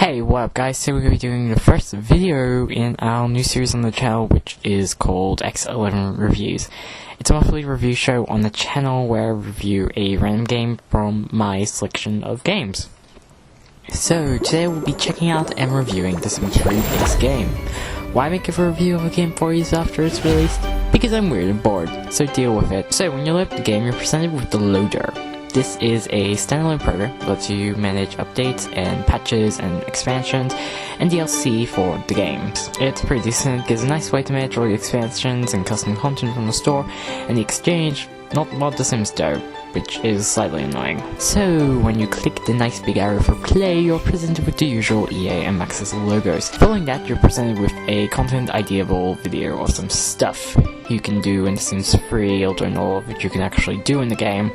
Hey, what up guys, so we're going to be doing the first video in our new series on the channel, which is called X11 Reviews. It's a monthly review show on the channel where I review a random game from my selection of games. So, today we'll be checking out and reviewing the Sims 3 base game. Why make a review of a game 4 years after it's released? Because I'm weird and bored, so deal with it. So, when you load up the game, you're presented with the loader. This is a standalone program that lets you manage updates and patches and expansions and DLC for the games. It's pretty decent, gives a nice way to manage all the expansions and custom content from the store, and the exchange, not what The Sims do, which is slightly annoying. So, when you click the nice big arrow for play, you're presented with the usual EA and Maxis logos. Following that, you're presented with a content ideable video of some stuff you can do in The Sims 3, although not all of it you can actually do in the game,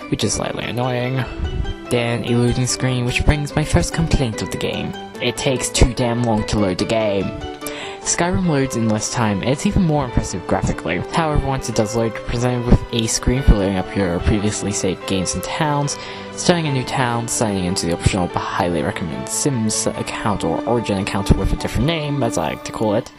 which is slightly annoying. Then a loading screen, which brings my first complaint of the game. It takes too damn long to load the game. Skyrim loads in less time, and it's even more impressive graphically. However, once it does load, you're presented with a screen for loading up your previously saved games and towns, starting a new town, signing into the optional but highly recommended Sims account or Origin account with a different name, as I like to call it,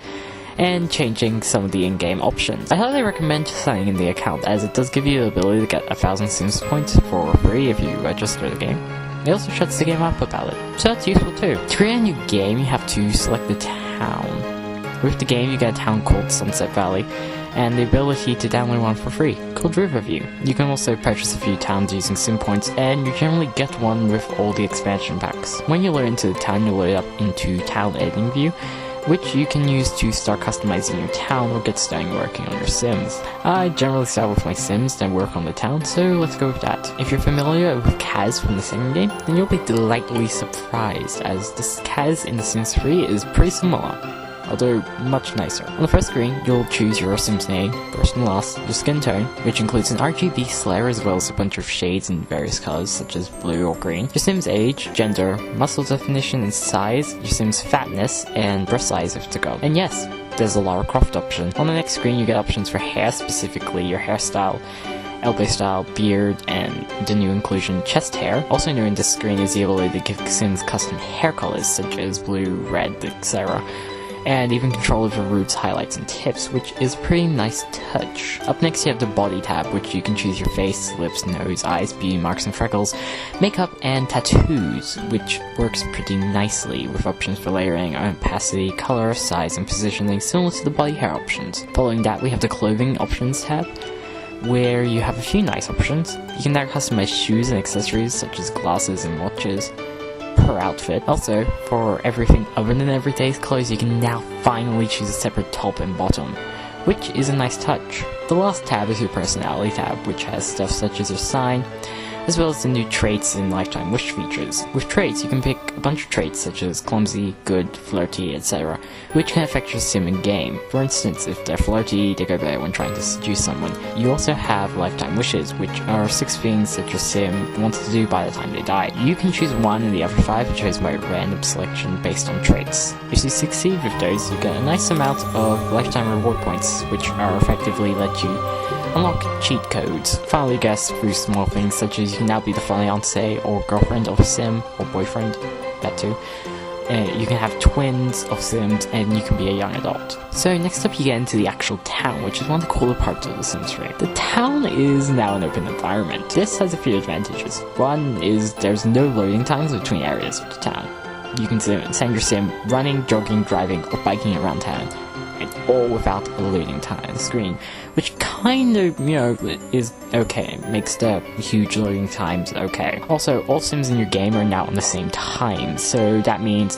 and changing some of the in-game options. I highly recommend signing in the account, as it does give you the ability to get 1,000 Sims points for free if you register the game. It also shuts the game up about it, so that's useful too. To create a new game, you have to select the town. With the game, you get a town called Sunset Valley, and the ability to download one for free, called Riverview. You can also purchase a few towns using Sim points, and you generally get one with all the expansion packs. When you load into the town, you load up into Town Editing View, which you can use to start customizing your town or get started working on your Sims. I generally start with my Sims, then work on the town, so let's go with that. If you're familiar with Kaz from the second game, then you'll be delightfully surprised, as this Kaz in The Sims 3 is pretty similar, although much nicer. On the first screen, you'll choose your Sim's name, first and last, your skin tone, which includes an RGB slayer as well as a bunch of shades in various colors such as blue or green, your Sim's age, gender, muscle definition and size, your Sim's fatness, and breast size if to go. And yes, there's a Lara Croft option. On the next screen, you get options for hair, specifically your hairstyle, elbow style, beard, and the new inclusion chest hair. Also new in this screen is the ability to give Sims custom hair colors such as blue, red, etc. and even control over roots, highlights, and tips, which is a pretty nice touch. Up next you have the body tab, which you can choose your face, lips, nose, eyes, beauty marks and freckles, makeup, and tattoos, which works pretty nicely with options for layering, opacity, color, size, and positioning similar to the body hair options. Following that we have the clothing options tab, where you have a few nice options. You can now customize shoes and accessories such as glasses and watches per outfit. Also, for everything other than everyday's clothes, you can now finally choose a separate top and bottom, which is a nice touch. The last tab is your personality tab, which has stuff such as your sign, as well as the new traits and lifetime wish features. With traits, you can pick a bunch of traits such as clumsy, good, flirty, etc., which can affect your Sim in-game. For instance, if they're flirty, they go bad when trying to seduce someone. You also have lifetime wishes, which are 6 things that your Sim wants to do by the time they die. You can choose one, and the other 5 are chosen by random selection based on traits. If you succeed with those, you get a nice amount of lifetime reward points, which are effectively let you unlock cheat codes. Finally, guess through small things such as you can now be the fiancé or girlfriend of a Sim, or boyfriend, that too. You can have twins of Sims, and you can be a young adult. So next up you get into the actual town, which is one of the cooler parts of The Sims 3. The town is now an open environment. This has a few advantages. One is there's no loading times between areas of the town. You can send your Sim running, jogging, driving, or biking around town, and all without a loading time on the screen, which kind of, is okay. It makes the huge loading times okay. Also, all Sims in your game are now on the same time, so that means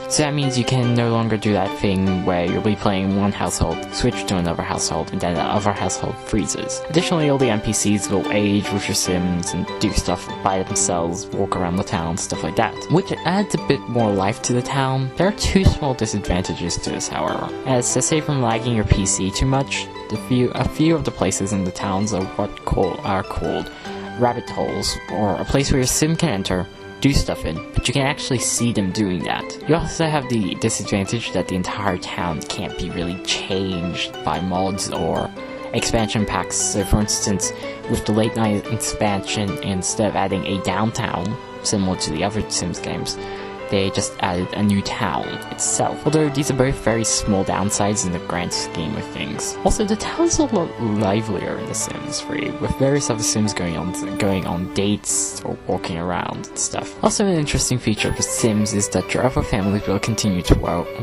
you can no longer do that thing where you'll be playing one household, switch to another household, and then the other household freezes. Additionally, all the NPCs will age with your Sims and do stuff by themselves, walk around the town, stuff like that, which adds a bit more life to the town. There are 2 small disadvantages to this, however. As to save from lagging your PC too much, a few of the places in the towns are are called rabbit holes, or a place where your Sim can enter, do stuff in, but you can actually see them doing that. You also have the disadvantage that the entire town can't be really changed by mods or expansion packs. So for instance, with the late night expansion, instead of adding a downtown, similar to the other Sims games, they just added a new town itself. Although these are both very small downsides in the grand scheme of things. Also, the town's a lot livelier in The Sims 3, with various other Sims going on dates or walking around and stuff. Also, an interesting feature of The Sims is that your other families will continue to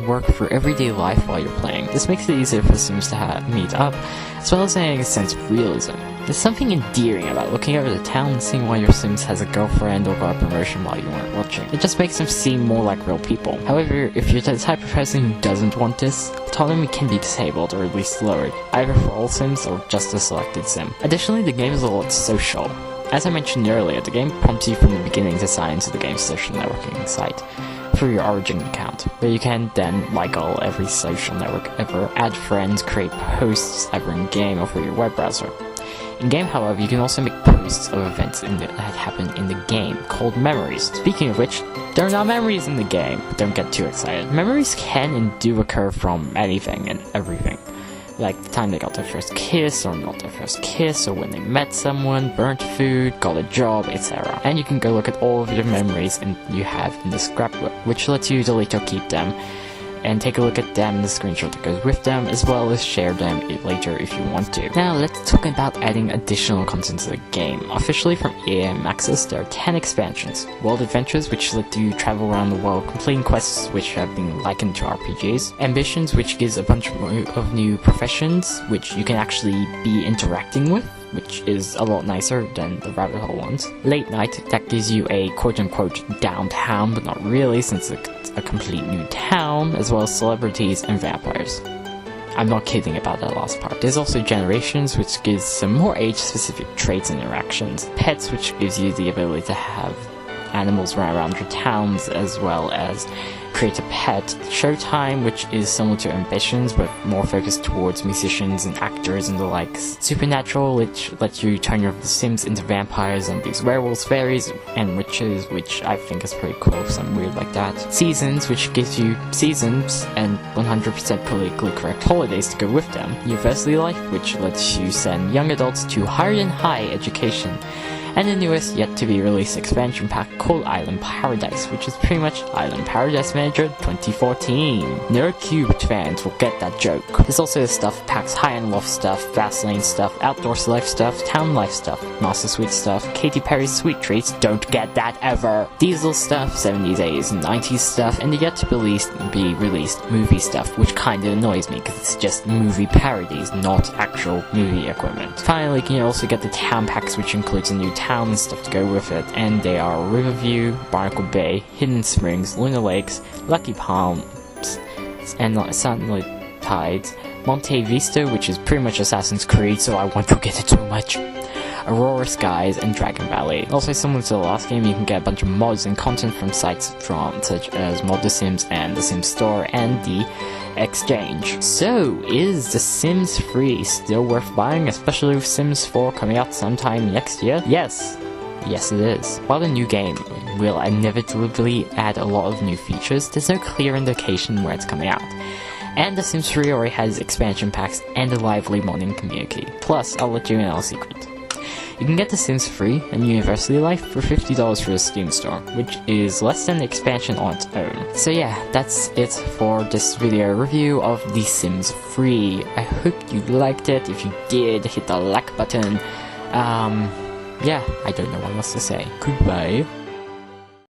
work through everyday life while you're playing. This makes it easier for Sims to meet up, as well as adding a sense of realism. There's something endearing about looking over the town and seeing why your Sims has a girlfriend or got a promotion while you weren't watching. It just makes them seem more like real people. However, if you're the type of person who doesn't want this, autonomy can be disabled or at least lowered, either for all Sims or just a selected Sim. Additionally, the game is a lot social. As I mentioned earlier, the game prompts you from the beginning to sign into the game's social networking site through your Origin account, where you can then, like every social network ever, add friends, create posts either in-game or through your web browser. In-game, however, you can also make posts of events that happen in the game, called memories. Speaking of which, there are not memories in the game, but don't get too excited. Memories can and do occur from anything and everything. Like the time they got their first kiss, or not their first kiss, or when they met someone, burnt food, got a job, etc. And you can go look at all of your memories you have in the scrapbook, which lets you delete or keep them, and take a look at them and the screenshot that goes with them, as well as share them later if you want to. Now let's talk about adding additional content to the game. Officially from EAM Access, there are 10 expansions. World Adventures, which let you travel around the world completing quests which have been likened to RPGs. Ambitions, which gives a bunch of new professions which you can actually be interacting with, which is a lot nicer than the rabbit hole ones. Late Night, that gives you a quote-unquote downtown, but not really, since it's a complete new town, as well as celebrities and vampires. I'm not kidding about that last part. There's also Generations, which gives some more age-specific traits and interactions. Pets, which gives you the ability to have animals run around your towns, as well as create a pet. Showtime, which is similar to Ambitions, but more focused towards musicians and actors and the likes. Supernatural, which lets you turn your Sims into vampires, zombies, werewolves, fairies, and witches, which I think is pretty cool, something weird like that. Seasons, which gives you seasons and 100% politically correct holidays to go with them. University Life, which lets you send young adults to higher than high education. And the newest yet-to-be-released expansion pack called Island Paradise, which is pretty much Island Paradise Manager 2014. Nerdcubed fans will get that joke. There's also the stuff packs high-end loft stuff, fast lane stuff, outdoors life stuff, town life stuff, Master Suite stuff, Katy Perry's sweet treats, don't get that ever, Diesel stuff, 70s, 80s, and 90s stuff, and the yet-to-be released movie stuff, which kinda annoys me because it's just movie parodies, not actual movie equipment. Finally, you can also get the town packs, which includes a new town and stuff to go with it, and they are Riverview, Barnacle Bay, Hidden Springs, Luna Lakes, Lucky Palms, and Sunlight Tides, Monte Vista, which is pretty much Assassin's Creed, so I won't forget it too much, Aurora Skies, and Dragon Valley. Also, similar to the last game, you can get a bunch of mods and content from sites such as Mod The Sims and The Sims Store and the Exchange. So, is The Sims 3 still worth buying, especially with Sims 4 coming out sometime next year? Yes. Yes, it is. While the new game will inevitably add a lot of new features, there's no clear indication where it's coming out. And The Sims 3 already has expansion packs and a lively modding community. Plus, I'll let you in on a secret. You can get The Sims 3 and University Life for $50 for the Steam store, which is less than the expansion on its own. So yeah, that's it for this video review of The Sims 3. I hope you liked it. If you did, hit the like button. Yeah, I don't know what else to say. Goodbye.